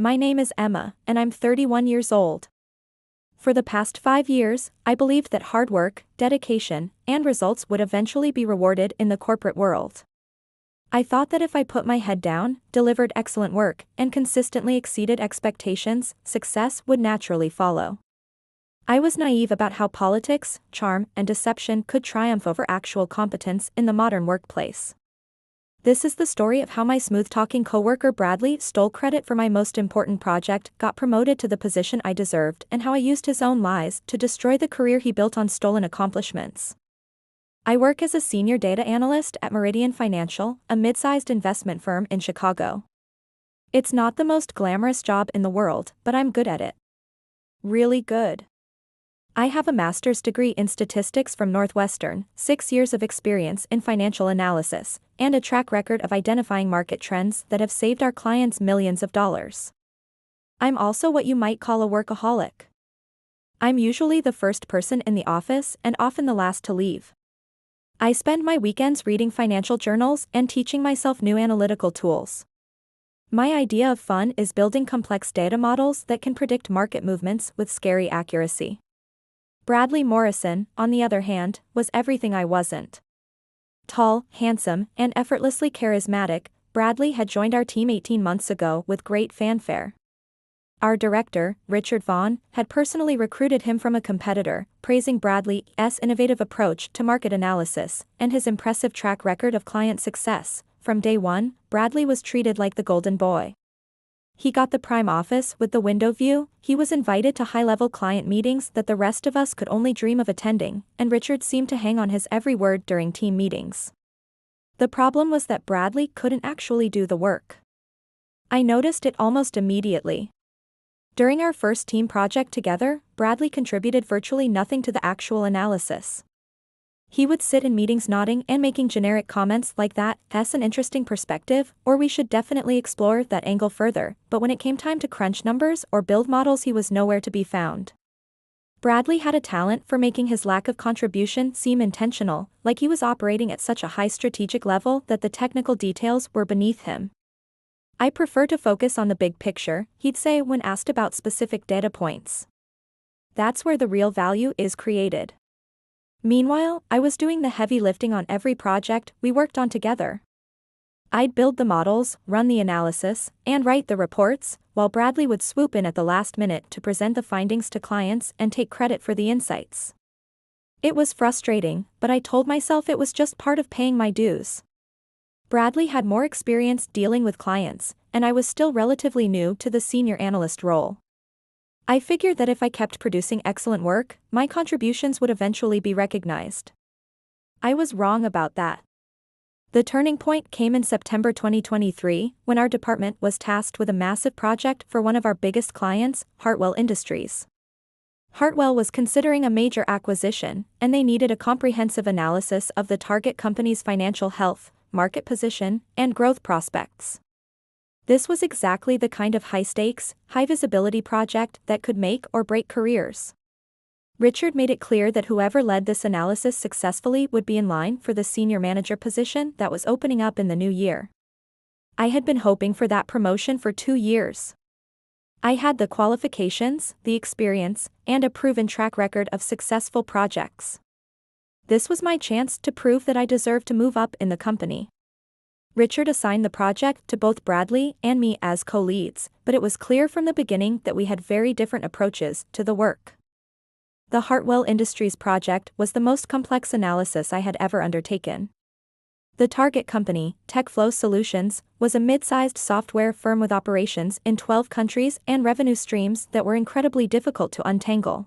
My name is Emma, and I'm 31 years old. For the past 5 years, I believed that hard work, dedication, and results would eventually be rewarded in the corporate world. I thought that if I put my head down, delivered excellent work, and consistently exceeded expectations, success would naturally follow. I was naive about how politics, charm, and deception could triumph over actual competence in the modern workplace. This is the story of how my smooth-talking coworker Bradley stole credit for my most important project, got promoted to the position I deserved, and how I used his own lies to destroy the career he built on stolen accomplishments. I work as a senior data analyst at Meridian Financial, a mid-sized investment firm in Chicago. It's not the most glamorous job in the world, but I'm good at it. Really good. I have a master's degree in statistics from Northwestern, 6 years of experience in financial analysis, and a track record of identifying market trends that have saved our clients millions of dollars. I'm also what you might call a workaholic. I'm usually the first person in the office and often the last to leave. I spend my weekends reading financial journals and teaching myself new analytical tools. My idea of fun is building complex data models that can predict market movements with scary accuracy. Bradley Morrison, on the other hand, was everything I wasn't. Tall, handsome, and effortlessly charismatic, Bradley had joined our team 18 months ago with great fanfare. Our director, Richard Vaughn, had personally recruited him from a competitor, praising Bradley's innovative approach to market analysis and his impressive track record of client success. From day one, Bradley was treated like the golden boy. He got the prime office with the window view, he was invited to high-level client meetings that the rest of us could only dream of attending, and Richard seemed to hang on his every word during team meetings. The problem was that Bradley couldn't actually do the work. I noticed it almost immediately. During our first team project together, Bradley contributed virtually nothing to the actual analysis. He would sit in meetings nodding and making generic comments like that's an interesting perspective, or we should definitely explore that angle further, but when it came time to crunch numbers or build models, he was nowhere to be found. Bradley had a talent for making his lack of contribution seem intentional, like he was operating at such a high strategic level that the technical details were beneath him. I prefer to focus on the big picture, he'd say when asked about specific data points. That's where the real value is created. Meanwhile, I was doing the heavy lifting on every project we worked on together. I'd build the models, run the analysis, and write the reports, while Bradley would swoop in at the last minute to present the findings to clients and take credit for the insights. It was frustrating, but I told myself it was just part of paying my dues. Bradley had more experience dealing with clients, and I was still relatively new to the senior analyst role. I figured that if I kept producing excellent work, my contributions would eventually be recognized. I was wrong about that. The turning point came in September 2023, when our department was tasked with a massive project for one of our biggest clients, Hartwell Industries. Hartwell was considering a major acquisition, and they needed a comprehensive analysis of the target company's financial health, market position, and growth prospects. This was exactly the kind of high-stakes, high-visibility project that could make or break careers. Richard made it clear that whoever led this analysis successfully would be in line for the senior manager position that was opening up in the new year. I had been hoping for that promotion for 2 years. I had the qualifications, the experience, and a proven track record of successful projects. This was my chance to prove that I deserved to move up in the company. Richard assigned the project to both Bradley and me as co-leads, but it was clear from the beginning that we had very different approaches to the work. The Hartwell Industries project was the most complex analysis I had ever undertaken. The target company, TechFlow Solutions, was a mid-sized software firm with operations in 12 countries and revenue streams that were incredibly difficult to untangle.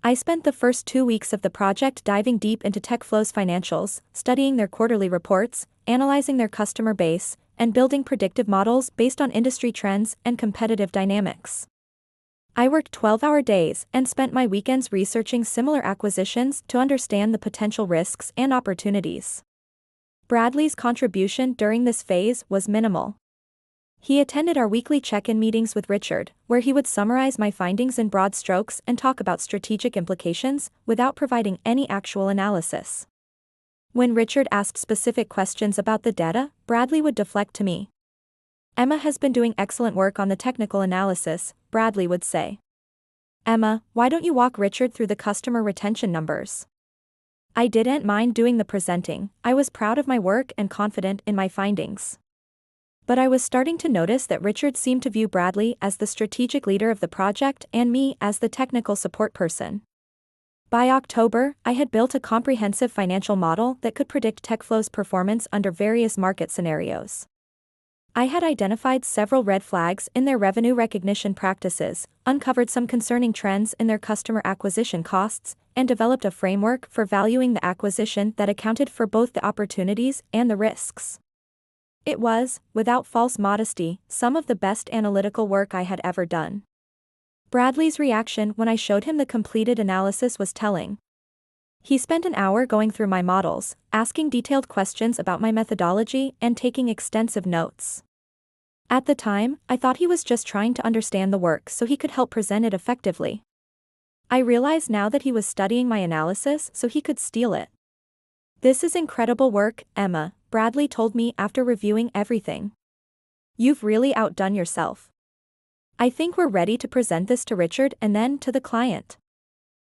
I spent the first 2 weeks of the project diving deep into TechFlow's financials, studying their quarterly reports, analyzing their customer base, and building predictive models based on industry trends and competitive dynamics. I worked 12-hour days and spent my weekends researching similar acquisitions to understand the potential risks and opportunities. Bradley's contribution during this phase was minimal. He attended our weekly check-in meetings with Richard, where he would summarize my findings in broad strokes and talk about strategic implications, without providing any actual analysis. When Richard asked specific questions about the data, Bradley would deflect to me. Emma has been doing excellent work on the technical analysis, Bradley would say. Emma, why don't you walk Richard through the customer retention numbers? I didn't mind doing the presenting, I was proud of my work and confident in my findings. But I was starting to notice that Richard seemed to view Bradley as the strategic leader of the project and me as the technical support person. By October, I had built a comprehensive financial model that could predict TechFlow's performance under various market scenarios. I had identified several red flags in their revenue recognition practices, uncovered some concerning trends in their customer acquisition costs, and developed a framework for valuing the acquisition that accounted for both the opportunities and the risks. It was, without false modesty, some of the best analytical work I had ever done. Bradley's reaction when I showed him the completed analysis was telling. He spent an hour going through my models, asking detailed questions about my methodology and taking extensive notes. At the time, I thought he was just trying to understand the work so he could help present it effectively. I realize now that he was studying my analysis so he could steal it. This is incredible work, Emma, Bradley told me after reviewing everything. You've really outdone yourself. I think we're ready to present this to Richard and then to the client.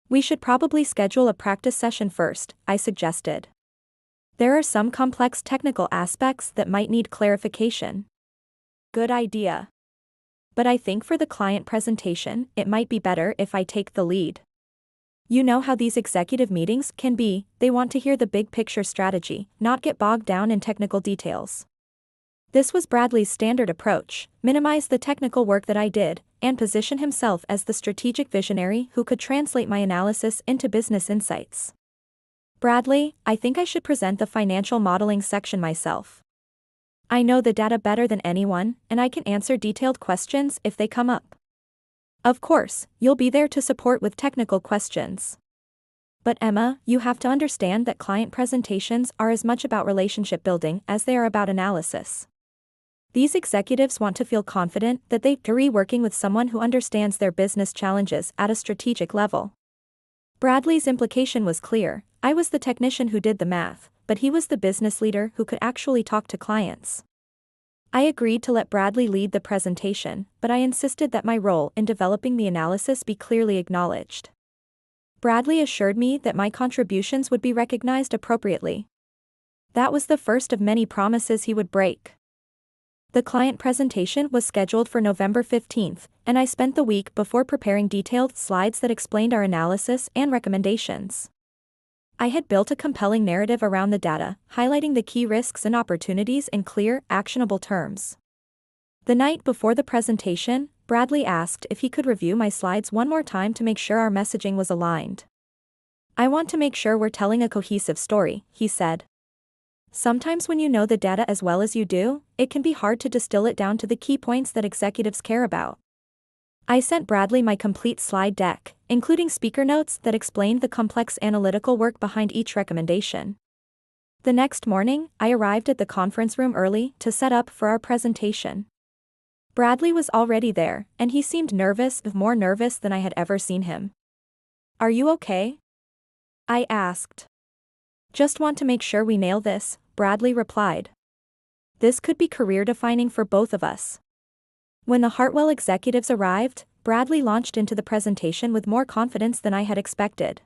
We should probably schedule a practice session first, I suggested. There are some complex technical aspects that might need clarification. Good idea. But I think for the client presentation, it might be better if I take the lead. You know how these executive meetings can be, they want to hear the big picture strategy, not get bogged down in technical details. This was Bradley's standard approach, minimize the technical work that I did, and position himself as the strategic visionary who could translate my analysis into business insights. Bradley, I think I should present the financial modeling section myself. I know the data better than anyone, and I can answer detailed questions if they come up. Of course, you'll be there to support with technical questions. But Emma, you have to understand that client presentations are as much about relationship building as they are about analysis. These executives want to feel confident that they're working with someone who understands their business challenges at a strategic level. Bradley's implication was clear. I was the technician who did the math, but he was the business leader who could actually talk to clients. I agreed to let Bradley lead the presentation, but I insisted that my role in developing the analysis be clearly acknowledged. Bradley assured me that my contributions would be recognized appropriately. That was the first of many promises he would break. The client presentation was scheduled for November 15th, and I spent the week before preparing detailed slides that explained our analysis and recommendations. I had built a compelling narrative around the data, highlighting the key risks and opportunities in clear, actionable terms. The night before the presentation, Bradley asked if he could review my slides one more time to make sure our messaging was aligned. I want to make sure we're telling a cohesive story, he said. Sometimes when you know the data as well as you do, it can be hard to distill it down to the key points that executives care about. I sent Bradley my complete slide deck, including speaker notes that explained the complex analytical work behind each recommendation. The next morning, I arrived at the conference room early to set up for our presentation. Bradley was already there, and he seemed nervous, more nervous than I had ever seen him. Are you okay? I asked. Just want to make sure we nail this, Bradley replied. This could be career-defining for both of us. When the Hartwell executives arrived, Bradley launched into the presentation with more confidence than I had expected.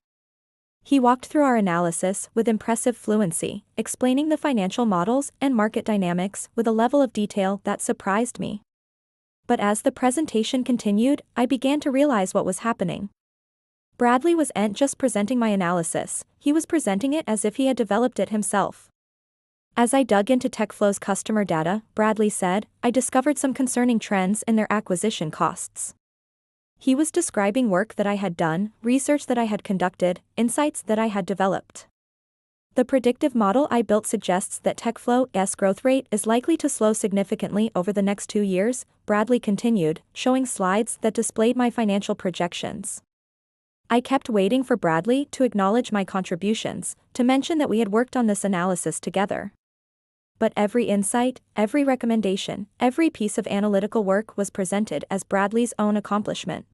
He walked through our analysis with impressive fluency, explaining the financial models and market dynamics with a level of detail that surprised me. But as the presentation continued, I began to realize what was happening. Bradley wasn't just presenting my analysis, he was presenting it as if he had developed it himself. As I dug into TechFlow's customer data, Bradley said, I discovered some concerning trends in their acquisition costs. He was describing work that I had done, research that I had conducted, insights that I had developed. The predictive model I built suggests that TechFlow's growth rate is likely to slow significantly over the next 2 years, Bradley continued, showing slides that displayed my financial projections. I kept waiting for Bradley to acknowledge my contributions, to mention that we had worked on this analysis together. But every insight, every recommendation, every piece of analytical work was presented as Bradley's own accomplishment.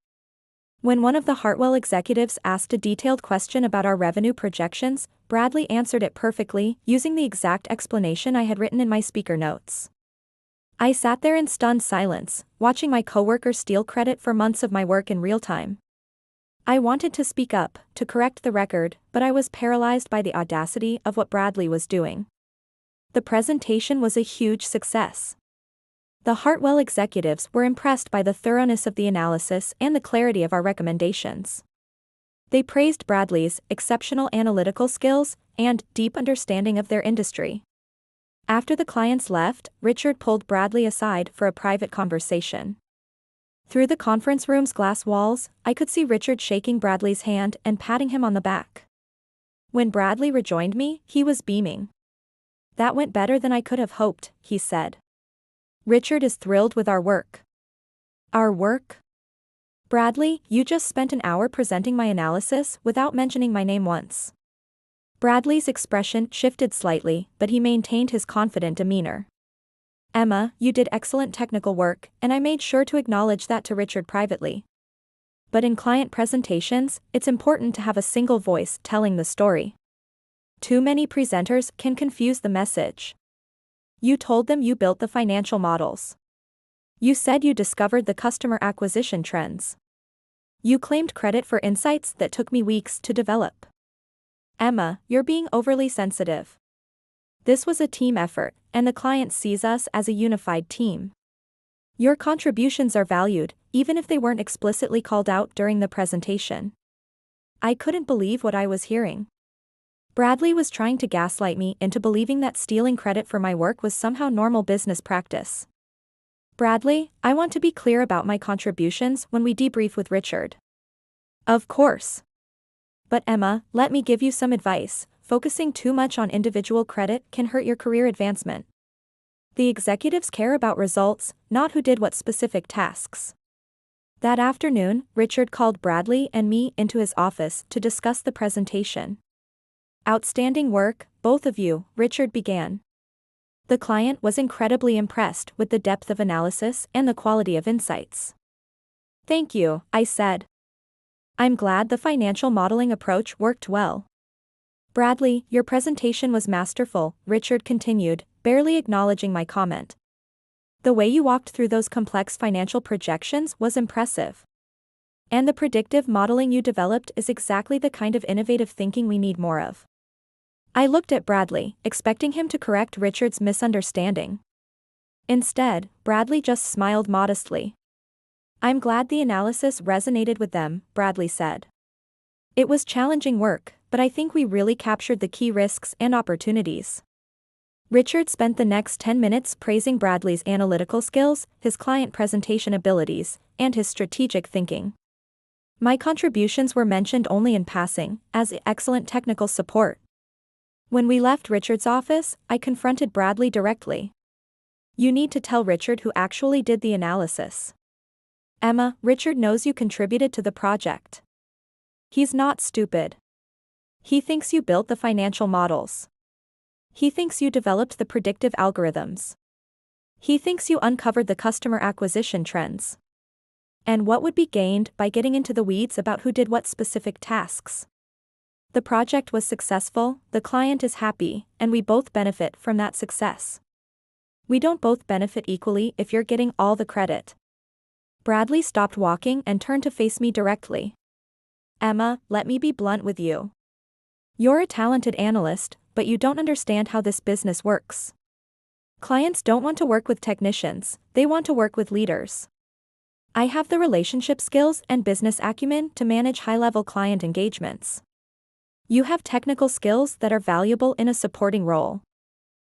When one of the Hartwell executives asked a detailed question about our revenue projections, Bradley answered it perfectly, using the exact explanation I had written in my speaker notes. I sat there in stunned silence, watching my coworker steal credit for months of my work in real time. I wanted to speak up, to correct the record, but I was paralyzed by the audacity of what Bradley was doing. The presentation was a huge success. The Hartwell executives were impressed by the thoroughness of the analysis and the clarity of our recommendations. They praised Bradley's exceptional analytical skills and deep understanding of their industry. After the clients left, Richard pulled Bradley aside for a private conversation. Through the conference room's glass walls, I could see Richard shaking Bradley's hand and patting him on the back. When Bradley rejoined me, he was beaming. "That went better than I could have hoped," he said. "Richard is thrilled with our work." "Our work?" "Bradley, you just spent an hour presenting my analysis without mentioning my name once." Bradley's expression shifted slightly, but he maintained his confident demeanor. "Emma, you did excellent technical work, and I made sure to acknowledge that to Richard privately. But in client presentations, it's important to have a single voice telling the story. Too many presenters can confuse the message. You told them you built the financial models. You said you discovered the customer acquisition trends. You claimed credit for insights that took me weeks to develop. Emma, you're being overly sensitive. This was a team effort, and the client sees us as a unified team. Your contributions are valued, even if they weren't explicitly called out during the presentation." I couldn't believe what I was hearing. Bradley was trying to gaslight me into believing that stealing credit for my work was somehow normal business practice. "Bradley, I want to be clear about my contributions when we debrief with Richard." "Of course. But Emma, let me give you some advice. Focusing too much on individual credit can hurt your career advancement. The executives care about results, not who did what specific tasks." That afternoon, Richard called Bradley and me into his office to discuss the presentation. "Outstanding work, both of you," Richard began. The client was incredibly impressed with the depth of analysis and the quality of insights. "Thank you," I said. "I'm glad the financial modeling approach worked well." "Bradley, your presentation was masterful," Richard continued, barely acknowledging my comment. "The way you walked through those complex financial projections was impressive. And the predictive modeling you developed is exactly the kind of innovative thinking we need more of." I looked at Bradley, expecting him to correct Richard's misunderstanding. Instead, Bradley just smiled modestly. "I'm glad the analysis resonated with them," Bradley said. "It was challenging work, but I think we really captured the key risks and opportunities." Richard spent the next 10 minutes praising Bradley's analytical skills, his client presentation abilities, and his strategic thinking. My contributions were mentioned only in passing, as excellent technical support. When we left Richard's office, I confronted Bradley directly. "You need to tell Richard who actually did the analysis. Emma, Richard knows you contributed to the project. He's not stupid. He thinks you built the financial models. He thinks you developed the predictive algorithms. He thinks you uncovered the customer acquisition trends. And what would be gained by getting into the weeds about who did what specific tasks? The project was successful, the client is happy, and we both benefit from that success. We don't both benefit equally if you're getting all the credit." Bradley stopped walking and turned to face me directly. "Emma, let me be blunt with you. You're a talented analyst, but you don't understand how this business works. Clients don't want to work with technicians, they want to work with leaders. I have the relationship skills and business acumen to manage high-level client engagements. You have technical skills that are valuable in a supporting role."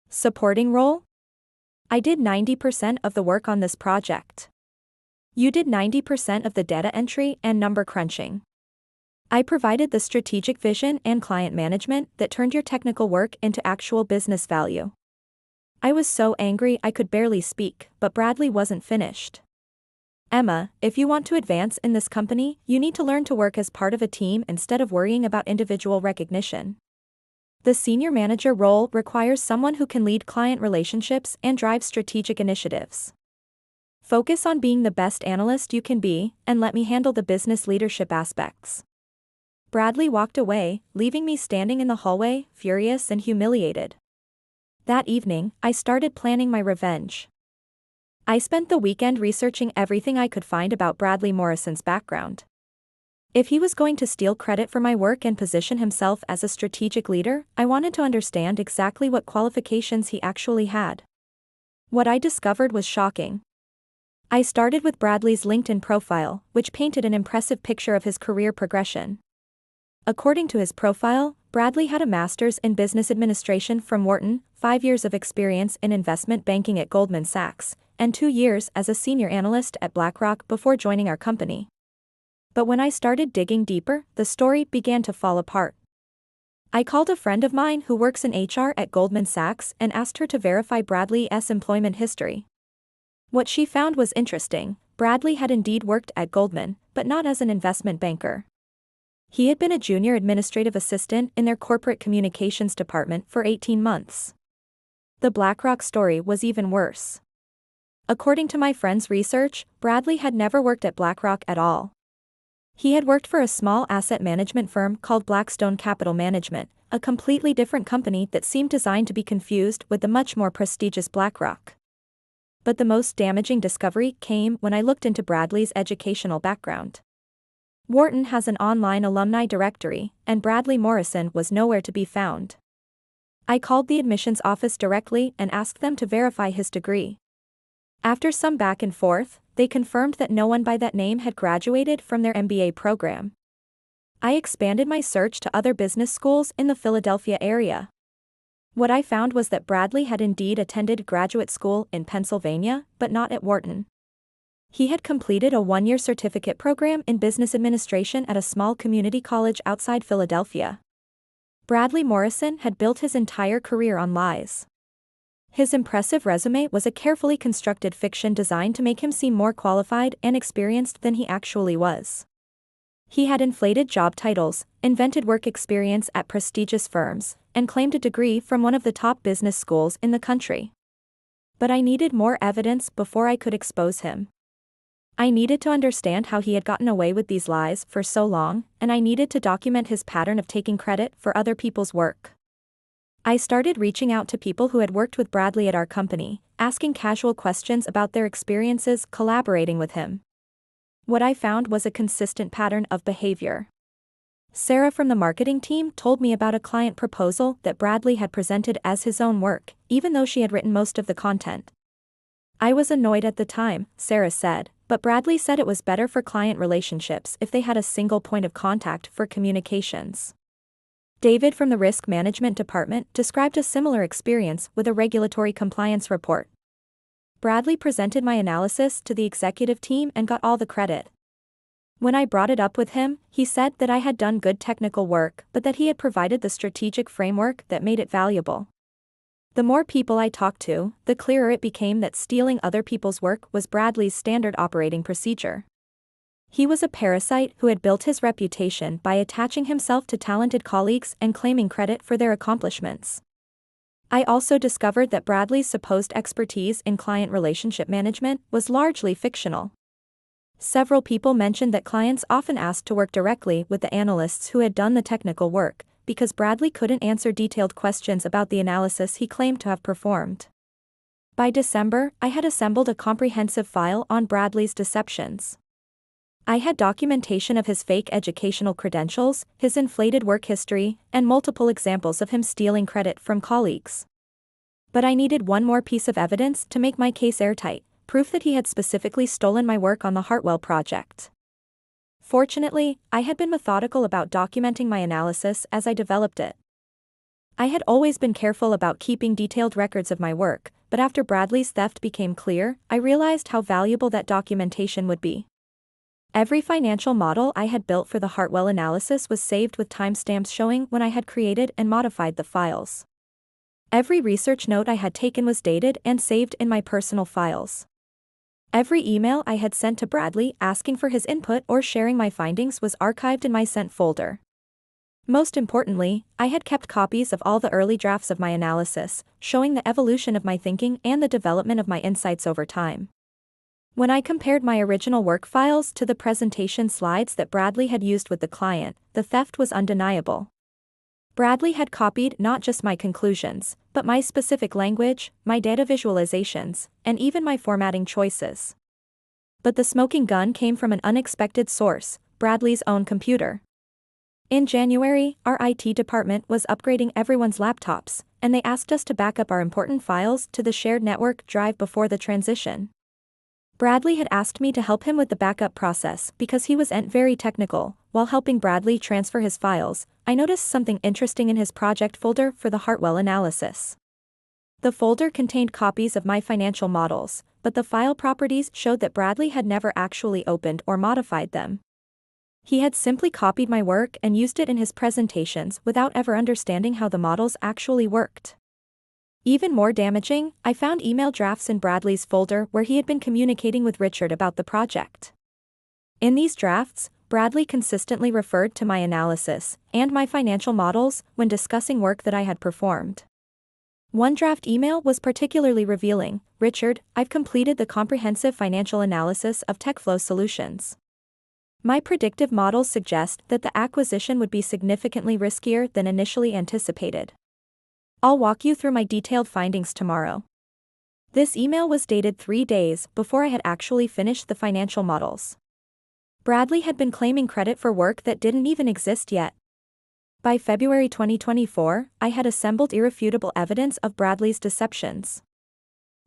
"Supporting role?" "I did 90% of the work on this project. You did 90% of the data entry and number crunching. I provided the strategic vision and client management that turned your technical work into actual business value." I was so angry I could barely speak, but Bradley wasn't finished. "Emma, if you want to advance in this company, you need to learn to work as part of a team instead of worrying about individual recognition. The senior manager role requires someone who can lead client relationships and drive strategic initiatives. Focus on being the best analyst you can be, and let me handle the business leadership aspects." Bradley walked away, leaving me standing in the hallway, furious and humiliated. That evening, I started planning my revenge. I spent the weekend researching everything I could find about Bradley Morrison's background. If he was going to steal credit for my work and position himself as a strategic leader, I wanted to understand exactly what qualifications he actually had. What I discovered was shocking. I started with Bradley's LinkedIn profile, which painted an impressive picture of his career progression. According to his profile, Bradley had a master's in business administration from Wharton, 5 years of experience in investment banking at Goldman Sachs, and 2 years as a senior analyst at BlackRock before joining our company. But when I started digging deeper, the story began to fall apart. I called a friend of mine who works in HR at Goldman Sachs and asked her to verify Bradley's employment history. What she found was interesting. Bradley had indeed worked at Goldman, but not as an investment banker. He had been a junior administrative assistant in their corporate communications department for 18 months. The BlackRock story was even worse. According to my friend's research, Bradley had never worked at BlackRock at all. He had worked for a small asset management firm called Blackstone Capital Management, a completely different company that seemed designed to be confused with the much more prestigious BlackRock. But the most damaging discovery came when I looked into Bradley's educational background. Wharton has an online alumni directory, and Bradley Morrison was nowhere to be found. I called the admissions office directly and asked them to verify his degree. After some back and forth, they confirmed that no one by that name had graduated from their MBA program. I expanded my search to other business schools in the Philadelphia area. What I found was that Bradley had indeed attended graduate school in Pennsylvania, but not at Wharton. He had completed a 1-year certificate program in business administration at a small community college outside Philadelphia. Bradley Morrison had built his entire career on lies. His impressive resume was a carefully constructed fiction designed to make him seem more qualified and experienced than he actually was. He had inflated job titles, invented work experience at prestigious firms, and claimed a degree from one of the top business schools in the country. But I needed more evidence before I could expose him. I needed to understand how he had gotten away with these lies for so long, and I needed to document his pattern of taking credit for other people's work. I started reaching out to people who had worked with Bradley at our company, asking casual questions about their experiences collaborating with him. What I found was a consistent pattern of behavior. Sarah from the marketing team told me about a client proposal that Bradley had presented as his own work, even though she had written most of the content. I was annoyed at the time, Sarah said, but Bradley said it was better for client relationships if they had a single point of contact for communications. David from the risk management department described a similar experience with a regulatory compliance report. Bradley presented my analysis to the executive team and got all the credit. When I brought it up with him, he said that I had done good technical work but that he had provided the strategic framework that made it valuable. The more people I talked to, the clearer it became that stealing other people's work was Bradley's standard operating procedure. He was a parasite who had built his reputation by attaching himself to talented colleagues and claiming credit for their accomplishments. I also discovered that Bradley's supposed expertise in client relationship management was largely fictional. Several people mentioned that clients often asked to work directly with the analysts who had done the technical work, because Bradley couldn't answer detailed questions about the analysis he claimed to have performed. By December, I had assembled a comprehensive file on Bradley's deceptions. I had documentation of his fake educational credentials, his inflated work history, and multiple examples of him stealing credit from colleagues. But I needed one more piece of evidence to make my case airtight, proof that he had specifically stolen my work on the Hartwell project. Fortunately, I had been methodical about documenting my analysis as I developed it. I had always been careful about keeping detailed records of my work, but after Bradley's theft became clear, I realized how valuable that documentation would be. Every financial model I had built for the Hartwell analysis was saved with timestamps showing when I had created and modified the files. Every research note I had taken was dated and saved in my personal files. Every email I had sent to Bradley asking for his input or sharing my findings was archived in my sent folder. Most importantly, I had kept copies of all the early drafts of my analysis, showing the evolution of my thinking and the development of my insights over time. When I compared my original work files to the presentation slides that Bradley had used with the client, the theft was undeniable. Bradley had copied not just my conclusions, but my specific language, my data visualizations, and even my formatting choices. But the smoking gun came from an unexpected source, Bradley's own computer. In January, our IT department was upgrading everyone's laptops, and they asked us to back up our important files to the shared network drive before the transition. Bradley had asked me to help him with the backup process because he wasn't very technical. While helping Bradley transfer his files, I noticed something interesting in his project folder for the Hartwell analysis. The folder contained copies of my financial models, but the file properties showed that Bradley had never actually opened or modified them. He had simply copied my work and used it in his presentations without ever understanding how the models actually worked. Even more damaging, I found email drafts in Bradley's folder where he had been communicating with Richard about the project. In these drafts, Bradley consistently referred to my analysis and my financial models when discussing work that I had performed. One draft email was particularly revealing. "Richard, I've completed the comprehensive financial analysis of TechFlow Solutions. My predictive models suggest that the acquisition would be significantly riskier than initially anticipated. I'll walk you through my detailed findings tomorrow." This email was dated 3 days before I had actually finished the financial models. Bradley had been claiming credit for work that didn't even exist yet. By February 2024, I had assembled irrefutable evidence of Bradley's deceptions.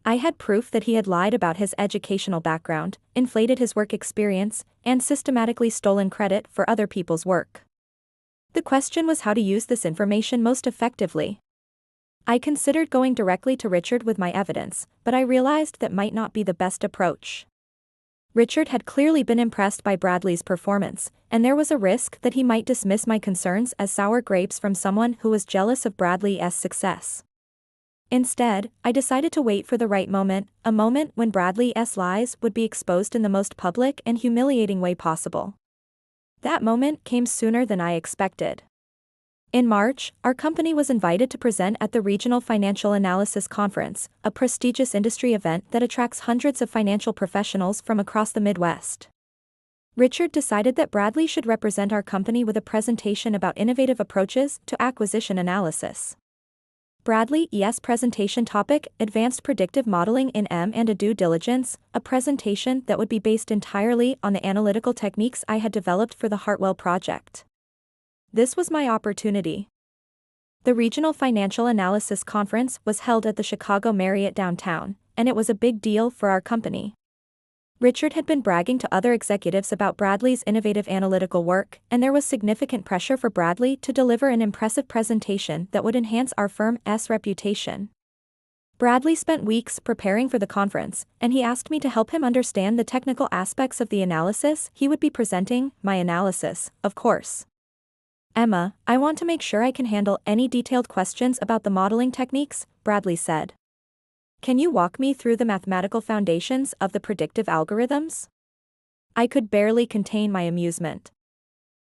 I had proof that he had lied about his educational background, inflated his work experience, and systematically stolen credit for other people's work. The question was how to use this information most effectively. I considered going directly to Richard with my evidence, but I realized that might not be the best approach. Richard had clearly been impressed by Bradley's performance, and there was a risk that he might dismiss my concerns as sour grapes from someone who was jealous of Bradley's success. Instead, I decided to wait for the right moment, a moment when Bradley's lies would be exposed in the most public and humiliating way possible. That moment came sooner than I expected. In March, our company was invited to present at the Regional Financial Analysis Conference, a prestigious industry event that attracts hundreds of financial professionals from across the Midwest. Richard decided that Bradley should represent our company with a presentation about innovative approaches to acquisition analysis. Bradley's presentation topic: Advanced Predictive Modeling in M&A Due Diligence, a presentation that would be based entirely on the analytical techniques I had developed for the Hartwell project. This was my opportunity. The Regional Financial Analysis Conference was held at the Chicago Marriott downtown, and it was a big deal for our company. Richard had been bragging to other executives about Bradley's innovative analytical work, and there was significant pressure for Bradley to deliver an impressive presentation that would enhance our firm's reputation. Bradley spent weeks preparing for the conference, and he asked me to help him understand the technical aspects of the analysis he would be presenting. My analysis, of course. "Emma, I want to make sure I can handle any detailed questions about the modeling techniques," Bradley said. "Can you walk me through the mathematical foundations of the predictive algorithms?" I could barely contain my amusement.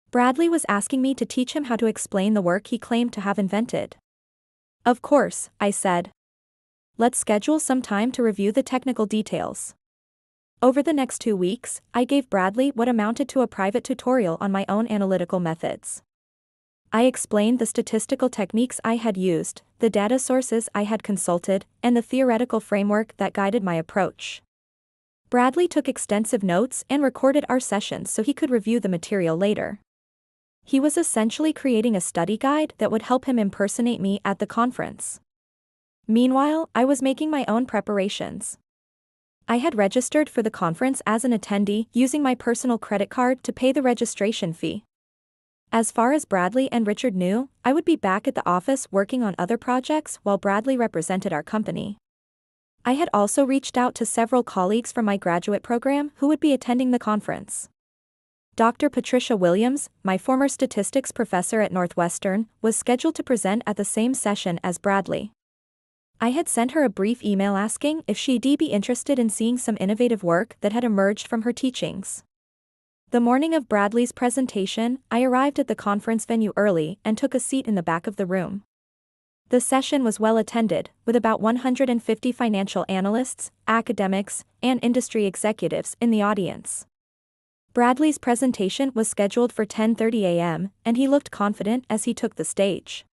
Bradley was asking me to teach him how to explain the work he claimed to have invented. "Of course," I said. "Let's schedule some time to review the technical details." Over the next 2 weeks, I gave Bradley what amounted to a private tutorial on my own analytical methods. I explained the statistical techniques I had used, the data sources I had consulted, and the theoretical framework that guided my approach. Bradley took extensive notes and recorded our sessions so he could review the material later. He was essentially creating a study guide that would help him impersonate me at the conference. Meanwhile, I was making my own preparations. I had registered for the conference as an attendee using my personal credit card to pay the registration fee. As far as Bradley and Richard knew, I would be back at the office working on other projects while Bradley represented our company. I had also reached out to several colleagues from my graduate program who would be attending the conference. Dr. Patricia Williams, my former statistics professor at Northwestern, was scheduled to present at the same session as Bradley. I had sent her a brief email asking if she'd be interested in seeing some innovative work that had emerged from her teachings. The morning of Bradley's presentation, I arrived at the conference venue early and took a seat in the back of the room. The session was well attended, with about 150 financial analysts, academics, and industry executives in the audience. Bradley's presentation was scheduled for 10:30 a.m., and he looked confident as he took the stage.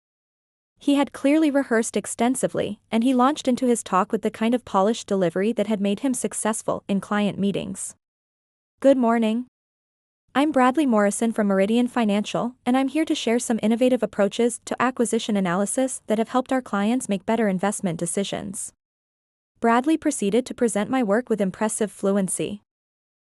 He had clearly rehearsed extensively, and he launched into his talk with the kind of polished delivery that had made him successful in client meetings. Good morning. I'm Bradley Morrison from Meridian Financial, and I'm here to share some innovative approaches to acquisition analysis that have helped our clients make better investment decisions. Bradley proceeded to present my work with impressive fluency.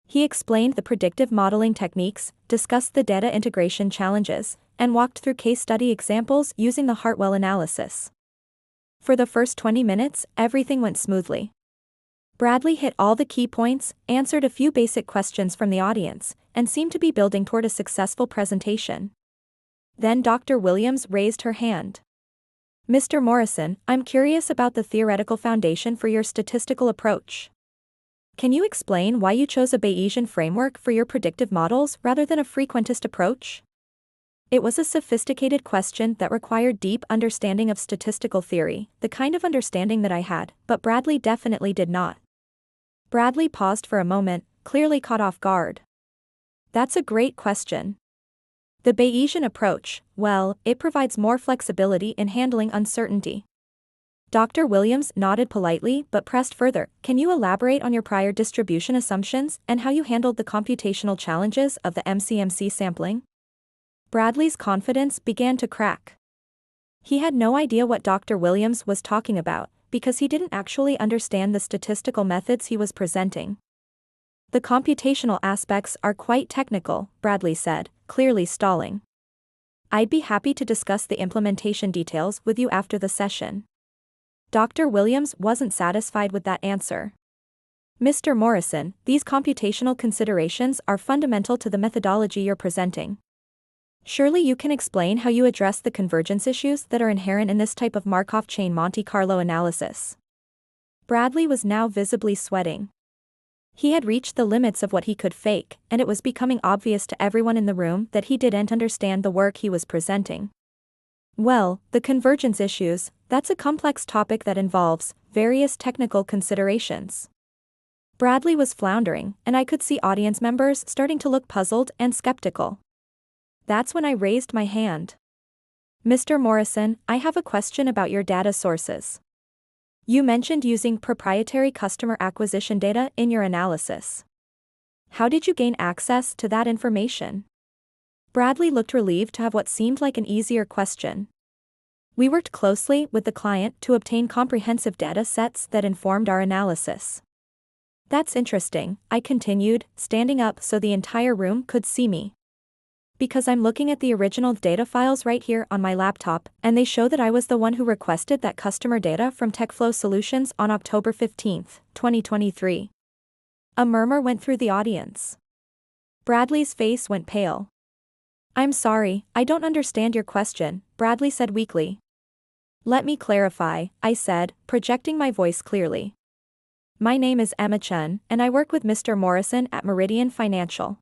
He explained the predictive modeling techniques, discussed the data integration challenges, and walked through case study examples using the Hartwell analysis. For the first 20 minutes, everything went smoothly. Bradley hit all the key points, answered a few basic questions from the audience, and seemed to be building toward a successful presentation. Then Dr. Williams raised her hand. Mr. Morrison, I'm curious about the theoretical foundation for your statistical approach. Can you explain why you chose a Bayesian framework for your predictive models rather than a frequentist approach? It was a sophisticated question that required deep understanding of statistical theory, the kind of understanding that I had, but Bradley definitely did not. Bradley paused for a moment, clearly caught off guard. That's a great question. The Bayesian approach, well, it provides more flexibility in handling uncertainty. Dr. Williams nodded politely but pressed further. Can you elaborate on your prior distribution assumptions and how you handled the computational challenges of the MCMC sampling? Bradley's confidence began to crack. He had no idea what Dr. Williams was talking about, because he didn't actually understand the statistical methods he was presenting. The computational aspects are quite technical, Bradley said, clearly stalling. I'd be happy to discuss the implementation details with you after the session. Dr. Williams wasn't satisfied with that answer. Mr. Morrison, these computational considerations are fundamental to the methodology you're presenting. Surely you can explain how you address the convergence issues that are inherent in this type of Markov chain Monte Carlo analysis. Bradley was now visibly sweating. He had reached the limits of what he could fake, and it was becoming obvious to everyone in the room that he didn't understand the work he was presenting. Well, the convergence issues, that's a complex topic that involves various technical considerations. Bradley was floundering, and I could see audience members starting to look puzzled and skeptical. That's when I raised my hand. Mr. Morrison, I have a question about your data sources. You mentioned using proprietary customer acquisition data in your analysis. How did you gain access to that information? Bradley looked relieved to have what seemed like an easier question. We worked closely with the client to obtain comprehensive data sets that informed our analysis. That's interesting, I continued, standing up so the entire room could see me. Because I'm looking at the original data files right here on my laptop, and they show that I was the one who requested that customer data from TechFlow Solutions on October 15, 2023. A murmur went through the audience. Bradley's face went pale. I'm sorry, I don't understand your question, Bradley said weakly. Let me clarify, I said, projecting my voice clearly. My name is Emma Chen, and I work with Mr. Morrison at Meridian Financial.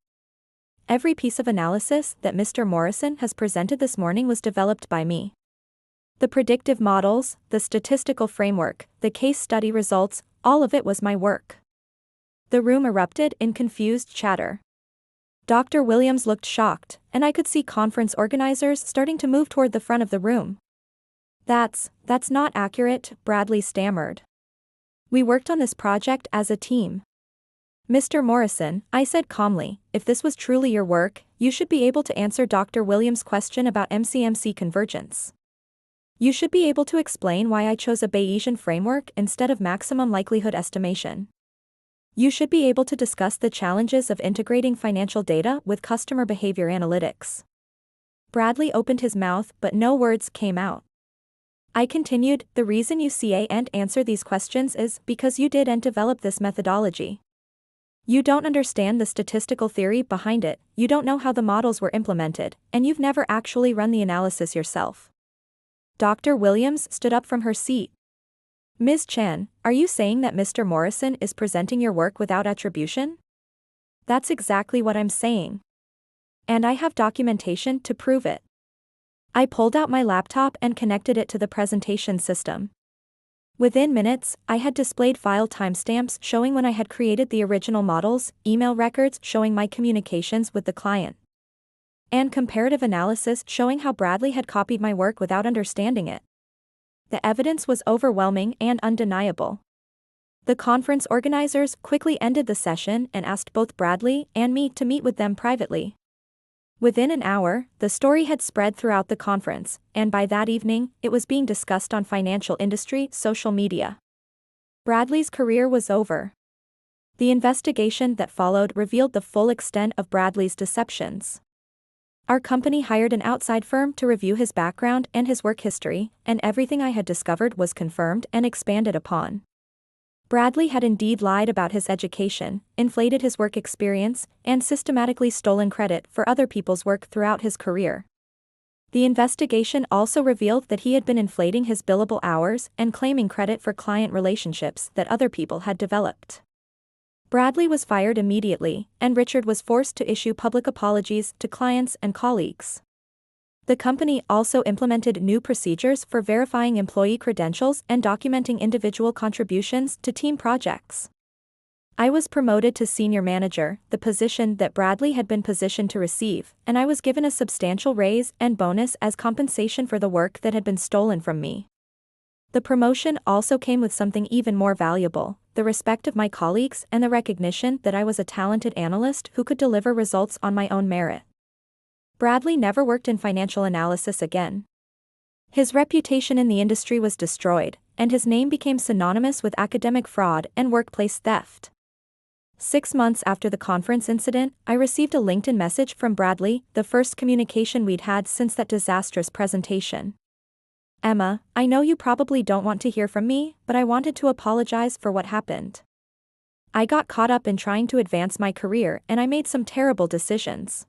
Every piece of analysis that Mr. Morrison has presented this morning was developed by me. The predictive models, the statistical framework, the case study results, all of it was my work. The room erupted in confused chatter. Dr. Williams looked shocked, and I could see conference organizers starting to move toward the front of the room. That's not accurate, Bradley stammered. We worked on this project as a team. Mr. Morrison, I said calmly, if this was truly your work, you should be able to answer Dr. Williams' question about MCMC convergence. You should be able to explain why I chose a Bayesian framework instead of maximum likelihood estimation. You should be able to discuss the challenges of integrating financial data with customer behavior analytics. Bradley opened his mouth, but no words came out. I continued, the reason you can't answer these questions is because you didn't develop this methodology. You don't understand the statistical theory behind it, you don't know how the models were implemented, and you've never actually run the analysis yourself. Dr. Williams stood up from her seat. Ms. Chan, are you saying that Mr. Morrison is presenting your work without attribution? That's exactly what I'm saying. And I have documentation to prove it. I pulled out my laptop and connected it to the presentation system. Within minutes, I had displayed file timestamps showing when I had created the original models, email records showing my communications with the client. and comparative analysis showing how Bradley had copied my work without understanding it. The evidence was overwhelming and undeniable. The conference organizers quickly ended the session and asked both Bradley and me to meet with them privately. Within an hour, the story had spread throughout the conference, and by that evening, it was being discussed on financial industry social media. Bradley's career was over. The investigation that followed revealed the full extent of Bradley's deceptions. Our company hired an outside firm to review his background and his work history, and everything I had discovered was confirmed and expanded upon. Bradley had indeed lied about his education, inflated his work experience, and systematically stolen credit for other people's work throughout his career. The investigation also revealed that he had been inflating his billable hours and claiming credit for client relationships that other people had developed. Bradley was fired immediately, and Richard was forced to issue public apologies to clients and colleagues. The company also implemented new procedures for verifying employee credentials and documenting individual contributions to team projects. I was promoted to senior manager, the position that Bradley had been positioned to receive, and I was given a substantial raise and bonus as compensation for the work that had been stolen from me. The promotion also came with something even more valuable: the respect of my colleagues and the recognition that I was a talented analyst who could deliver results on my own merit. Bradley never worked in financial analysis again. His reputation in the industry was destroyed, and his name became synonymous with academic fraud and workplace theft. 6 months after the conference incident, I received a LinkedIn message from Bradley, the first communication we'd had since that disastrous presentation. "Emma, I know you probably don't want to hear from me, but I wanted to apologize for what happened. I got caught up in trying to advance my career and I made some terrible decisions.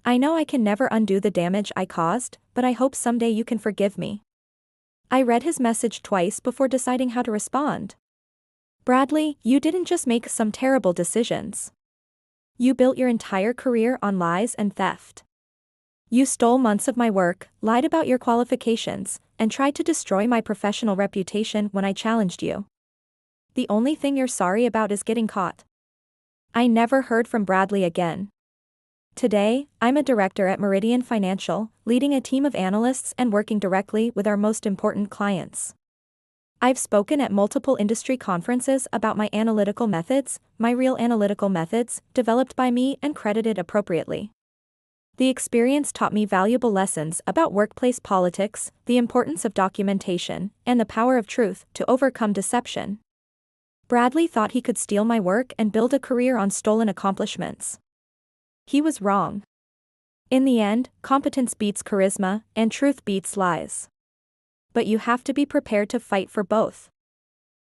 I know I can never undo the damage I caused, but I hope someday you can forgive me." I read his message twice before deciding how to respond. Bradley, you didn't just make some terrible decisions. You built your entire career on lies and theft. You stole months of my work, lied about your qualifications, and tried to destroy my professional reputation when I challenged you. The only thing you're sorry about is getting caught. I never heard from Bradley again. Today, I'm a director at Meridian Financial, leading a team of analysts and working directly with our most important clients. I've spoken at multiple industry conferences about my analytical methods, my real analytical methods, developed by me and credited appropriately. The experience taught me valuable lessons about workplace politics, the importance of documentation, and the power of truth to overcome deception. Bradley thought he could steal my work and build a career on stolen accomplishments. He was wrong. In the end, competence beats charisma, and truth beats lies. But you have to be prepared to fight for both.